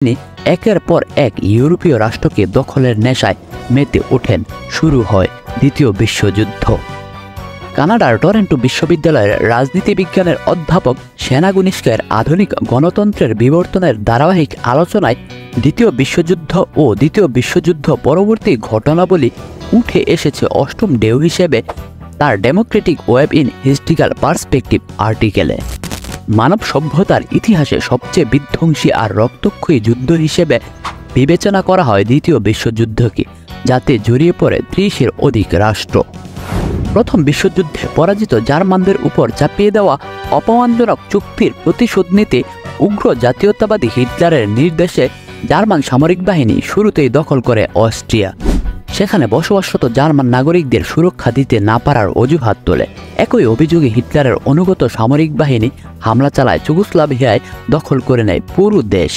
তিনি একের পর এক ইউরোপীয় রাষ্ট্রকে দখলের নেশায় মেতে ওঠেন। শুরু হয় দ্বিতীয় বিশ্বযুদ্ধ। কানাডার টরন্টো বিশ্ববিদ্যালয়ের রাজনীতি বিজ্ঞানের অধ্যাপক সেনা গুনিস্কের আধুনিক গণতন্ত্রের বিবর্তনের ধারাবাহিক আলোচনায় দ্বিতীয় বিশ্বযুদ্ধ ও দ্বিতীয় বিশ্বযুদ্ধ পরবর্তী ঘটনাবলী উঠে এসেছে অষ্টম ঢেউ হিসেবে তার democratic wave in historical perspective আর্টিকেলে। মানব সভ্যতার ইতিহাসে সবচেয়ে বিধ্বংসী আর রক্তক্ষয়ী যুদ্ধ হিসেবে বিবেচনা করা হয় দ্বিতীয় বিশ্বযুদ্ধকে, যাতে জড়িয়ে পড়ে 30-এর অধিক রাষ্ট্র। প্রথম বিশ্বযুদ্ধে পরাজিত জার্মানদের উপর চাপিয়ে দেওয়া অপমানজনক চুক্তির প্রতিশোধ নিতে উগ্র জাতীয়তাবাদী হিটলারের নির্দেশে জার্মান সামরিক বাহিনী শুরুতেই দখল করে অস্ট্রিয়া। সেখানে বসবাসরত জার্মান নাগরিকদের সুরক্ষা দিতে না পারার অজুহাত তোলে। একই অভিযোগে হিটলারের অনুগত সামরিক বাহিনী হামলা চালায় যুগোস্লাভিয়ায়, দখল করে নেয় পুরো দেশ।